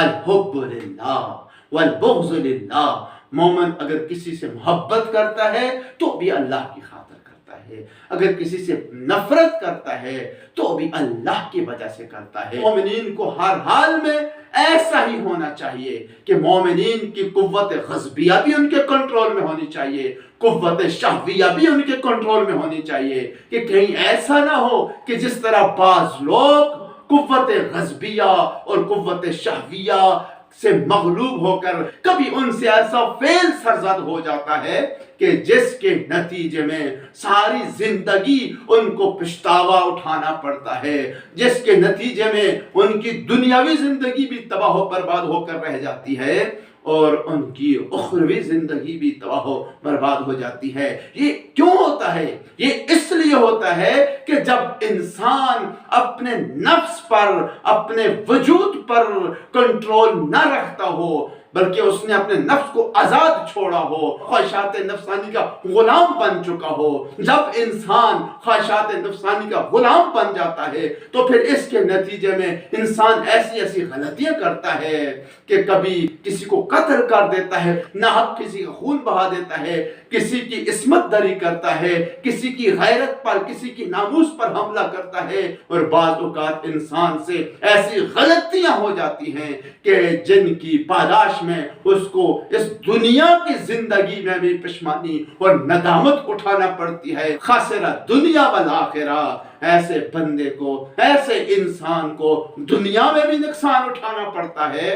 الحب للہ والبغض للہ. مومن اگر کسی سے محبت کرتا ہے تو بھی اللہ کی خاطر کرتا ہے، اگر کسی سے نفرت کرتا ہے تو بھی اللہ کی وجہ سے کرتا ہے. مومنین کو ہر حال میں ایسا ہی ہونا چاہیے کہ مومنین کی قوت غضبیہ بھی ان کے کنٹرول میں ہونی چاہیے، قوت شہویہ بھی ان کے کنٹرول میں ہونی چاہیے، کہ کہیں ایسا نہ ہو کہ جس طرح بعض لوگ قوت غضبیہ اور قوت شہویہ سے مغلوب ہو کر کبھی ان سے ایسا فعل سرزد ہو جاتا ہے کہ جس کے نتیجے میں ساری زندگی ان کو پچھتاوا اٹھانا پڑتا ہے، جس کے نتیجے میں ان کی دنیاوی زندگی بھی تباہ و برباد ہو کر رہ جاتی ہے اور ان کی اخروی زندگی بھی تباہ و برباد ہو جاتی ہے. یہ کیوں ہوتا ہے؟ یہ اس لیے ہوتا ہے کہ جب انسان اپنے نفس پر، اپنے وجود پر کنٹرول نہ رکھتا ہو، بلکہ اس نے اپنے نفس کو آزاد چھوڑا ہو، خواہشات نفسانی کا غلام بن چکا ہو. جب انسان خواہشات نفسانی کا غلام بن جاتا ہے تو پھر اس کے نتیجے میں انسان ایسی ایسی غلطیاں کرتا ہے کہ کبھی کسی کو قتل کر دیتا ہے، ناحق کسی کا خون بہا دیتا ہے، کسی کی عصمت دری کرتا ہے، کسی کی غیرت پر، کسی کی ناموس پر حملہ کرتا ہے، اور بعض اوقات انسان سے ایسی غلطیاں ہو جاتی ہیں کہ جن کی پاداش میں اس کو اس دنیا کی زندگی میں بھی پشیمانی اور ندامت اٹھانا پڑتی ہے. خاسرہ دنیا والآخرہ. ایسے بندے کو، ایسے انسان کو دنیا میں بھی نقصان اٹھانا پڑتا ہے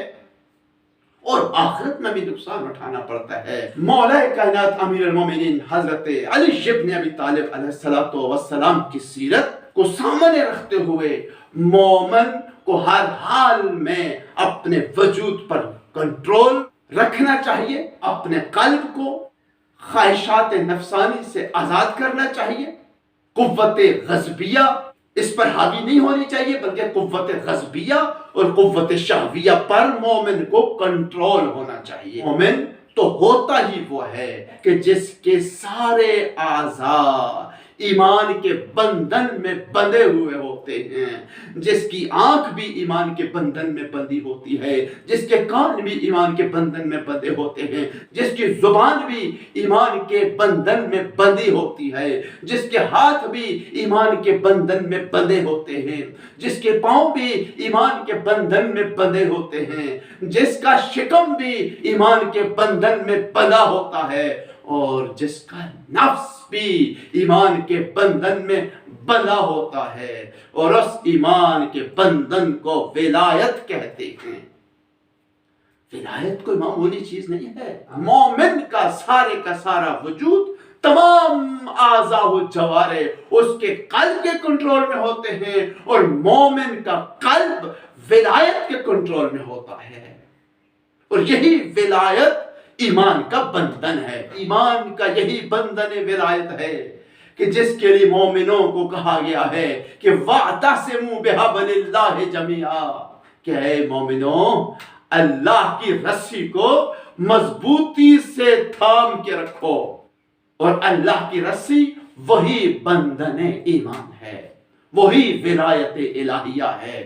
اور آخرت میں بھی نقصان اٹھانا پڑتا ہے. مولا کائنات امیر المومنین حضرت علی بن ابی طالب علیہ السلام کی سیرت کو سامنے رکھتے ہوئے مومن کو ہر حال میں اپنے وجود پر کنٹرول رکھنا چاہیے، اپنے قلب کو خواہشات نفسانی سے آزاد کرنا چاہیے. قوت غضبیہ اس پر حاوی نہیں ہونی چاہیے، بلکہ قوت غضبیہ اور قوت شہویہ پر مومن کو کنٹرول ہونا چاہیے. مومن تو ہوتا ہی وہ ہے کہ جس کے سارے اعضاء ایمان کے بندھن میں بندھے ہوئے ہوتے ہیں، جس کی آنکھ بھی ایمان کے بندھن میں بندھی ہوتی ہے، جس کے کان بھی ایمان کے بندھن میں بندھے ہوتے ہیں، جس کی زبان بھی ایمان کے بندھن میں بندھی ہوتی ہے، جس کے ہاتھ بھی ایمان کے بندھن میں بندھے ہوتے ہیں، جس کے پاؤں بھی ایمان کے بندھن میں بندھے ہوتے ہیں، جس کا شکم بھی ایمان کے بندھن میں بندھا ہوتا ہے، اور جس کا نفس بھی ایمان کے بندھن میں بندھا ہوتا ہے. اور اس ایمان کے بندھن کو ولایت کہتے ہیں. ولایت کوئی معمولی چیز نہیں ہے. مومن کا سارا وجود، تمام اعضاء و جوارح اس کے قلب کے کنٹرول میں ہوتے ہیں، اور مومن کا قلب ولایت کے کنٹرول میں ہوتا ہے. اور یہی ولایت ایمان کا بندھن ہے. ایمان کا یہی بندھن ولایت ہے کہ جس کے لیے مومنوں کو کہا گیا ہے کہ وَاعْتَصِمُوا بِحَبْلِ اللَّهِ جَمِيعًا، کہ اے مومنوں اللہ کی رسی کو مضبوطی سے تھام کے رکھو. اور اللہ کی رسی وہی بندھن ایمان ہے، وہی ولایت الہیہ ہے،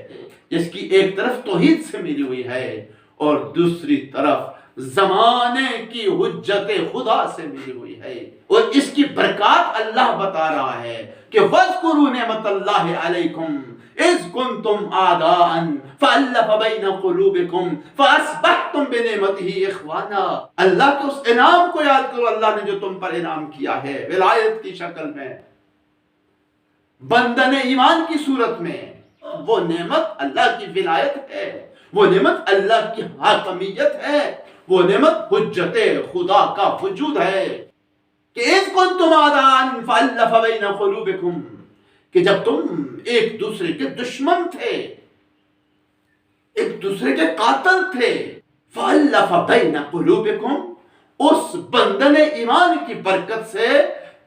جس کی ایک طرف توحید سے ملی ہوئی ہے اور دوسری طرف زمانے کی حجت خدا سے ملی ہوئی ہے. اور اس کی برکات اللہ بتا رہا ہے کہ وَاذْكُرُوا نِعْمَةَ اللَّهِ عَلَيْكُمْ إِذْ كُنْتُمْ أَعْدَاءً فَأَلَّفَ بَيْنَ قُلُوبِكُمْ فَأَصْبَحْتُمْ بِنِعْمَتِهِ إِخْوَانًا. اللہ کے اس انعام کو یاد کرو، اللہ نے جو تم پر انعام کیا ہے ولایت کی شکل میں، بندن ایمان کی صورت میں. وہ نعمت اللہ کی ولایت ہے، وہ نعمت اللہ کی حاکمیت ہے، وہ نعمت حجت خدا کا وجود ہے کہ اذ کنتم اعداء فالف بین قلوبکم، کہ جب تم ایک دوسرے کے دشمن تھے، ایک دوسرے کے قاتل تھے، فالف بین قلوبکم، اس بندن ایمان کی برکت سے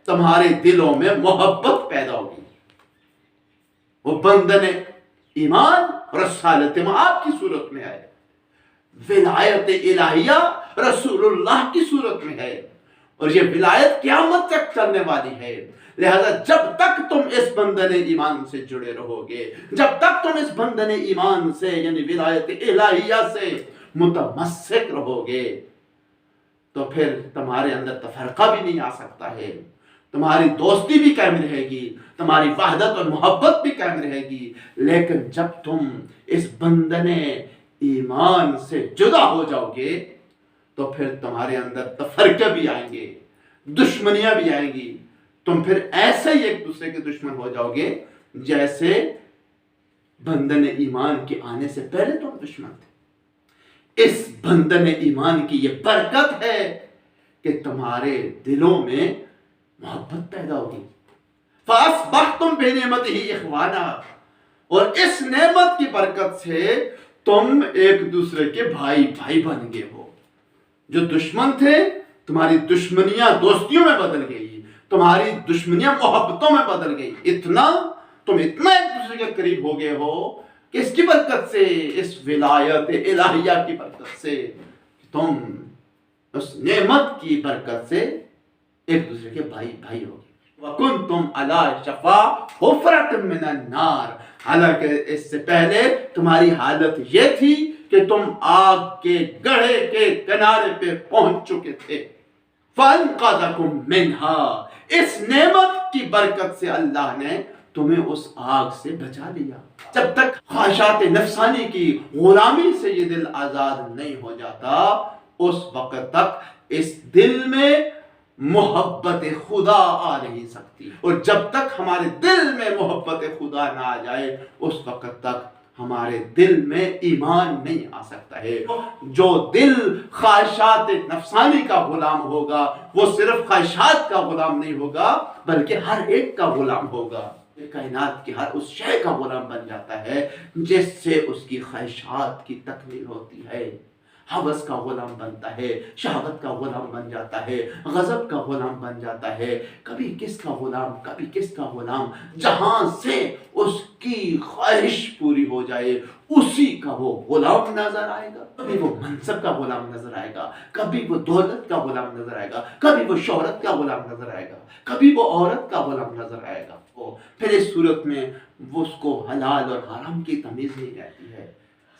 تمہارے دلوں میں محبت پیدا ہوگی. وہ بندن ایمان رسالت معاد کی صورت میں ہے، ولایت الہیہ رسول اللہ کی صورت میں ہے، اور یہ ولایت قیامت تک چلنے والی ہے۔ لہذا جب تک تم اس بندن ایمان سے جڑے رہو گے، جب تک تم اس بندن ایمان سے یعنی ولایت الہیہ سے متمسک رہو گے، تو پھر تمہارے اندر تفرقہ بھی نہیں آ سکتا ہے، تمہاری دوستی بھی قائم رہے گی، تمہاری وحدت اور محبت بھی قائم رہے گی۔ لیکن جب تم اس بندن ایمان سے جدا ہو جاؤ گے تو پھر تمہارے اندر تفرقے بھی آئیں گے، دشمنیاں بھی آئیں گی، تم پھر ایسے ہی ایک دوسرے کے دشمن ہو جاؤ گے جیسے بندن ایمان کے آنے سے پہلے تم دشمن تھے۔ اس بندن ایمان کی یہ برکت ہے کہ تمہارے دلوں میں محبت پیدا ہوگی۔ فَأَصْبَحْتُمْ بِنِعْمَتِهِ إِخْوَانًا، اور اس نعمت کی برکت سے تم ایک دوسرے کے بھائی بن گئے ہو۔ جو دشمن تھے تمہاری دشمنیاں دوستیوں میں بدل گئی، تمہاری دشمنیاں محبتوں میں بدل گئی، تم اتنا ایک دوسرے کے قریب ہو گئے ہو کہ اس کی برکت سے، اس ولایت الہیہ کی برکت سے، تم اس نعمت کی برکت سے ایک دوسرے کے بھائی ہو گئے۔ وَكُنْتُمْ عَلَى شَفَا حُفْرَةٍ مِّنَ النَّارِ، حالانکہ اس سے پہلے تمہاری حالت یہ تھی کہ تم آگ کے گڑھے کے کنارے پہ پہنچ چکے تھے۔ فَأَنْقَذَكُمْ مِنْهَا، اس نعمت کی برکت سے اللہ نے تمہیں اس آگ سے بچا لیا۔ جب تک خواہشات نفسانی کی غلامی سے یہ دل آزاد نہیں ہو جاتا، اس وقت تک اس دل میں محبت خدا آ نہیں سکتی، اور جب تک ہمارے دل میں محبت خدا نہ آ جائے اس وقت تک ہمارے دل میں ایمان نہیں آ سکتا ہے۔ جو دل خواہشات نفسانی کا غلام ہوگا وہ صرف خواہشات کا غلام نہیں ہوگا بلکہ ہر ایک کا غلام ہوگا۔ کائنات کی ہر اس شے کا غلام بن جاتا ہے جس سے اس کی خواہشات کی تکمیل ہوتی ہے۔ حوث کا غلام بنتا ہے، شہوت کا غلام بن جاتا ہے، غضب کا غلام بن جاتا ہے، کبھی کس کا غلام کبھی کس کا غلام، جہاں سے اس کی خواہش پوری ہو جائے اسی کا وہ غلام نظر آئے گا۔ کبھی وہ منصب کا غلام نظر آئے گا، کبھی وہ دولت کا غلام نظر آئے گا، کبھی وہ شہرت کا غلام نظر آئے گا، کبھی وہ عورت کا غلام نظر آئے گا۔ پھر اس صورت میں وہ اس کو حلال اور حرام کی تمیز نہیں رہتی ہے۔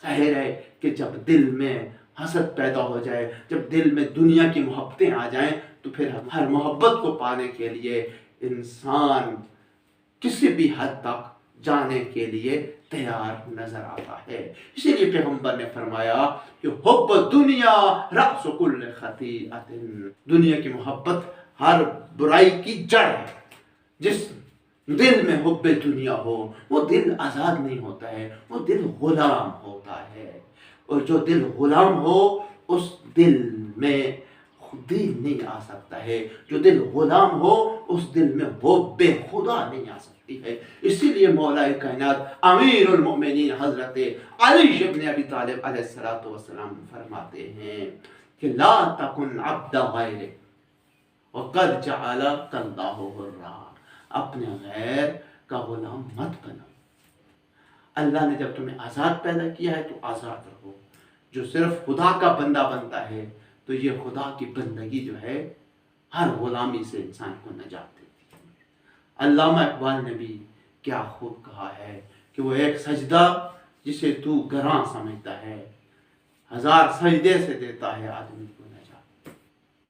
ظاہر ہے کہ جب دل میں حسد پیدا ہو جائے، جب دل میں دنیا کی محبتیں آ جائیں تو پھر ہر محبت کو پانے کے لیے انسان کسی بھی حد تک جانے کے لیے تیار نظر آتا ہے۔ اسی لیے پیغمبر نے فرمایا کہ حب دنیا رأس کل خطیئۃ، دنیا کی محبت ہر برائی کی جڑ ہے۔ جس دل میں حب دنیا ہو وہ دل آزاد نہیں ہوتا ہے، وہ دل غلام ہوتا ہے، اور جو دل غلام ہو اس دل میں خودی نہیں آ سکتا ہے، جو دل غلام ہو اس دل میں حب خدا نہیں آ سکتی ہے۔ اسی لیے مولا کائنات امیر المؤمنین حضرت علی ابن ابی طالب علیہ السلام فرماتے ہیں کہ لا تکن عبد غیر وقد جعلک اللہ حرا، اپنے غیر کا غلام مت بنو۔ اللہ نے جب تمہیں آزاد پیدا کیا ہے تو آزاد رہو۔ جو صرف خدا کا بندہ بنتا ہے تو یہ خدا کی بندگی جو ہے ہر غلامی سے انسان کو نجات دیتی ہے۔ علامہ اقبال نے بھی کیا خوب کہا ہے کہ وہ ایک سجدہ جسے تو گراں سمجھتا ہے 1000 سجدے سے دیتا ہے آدمی۔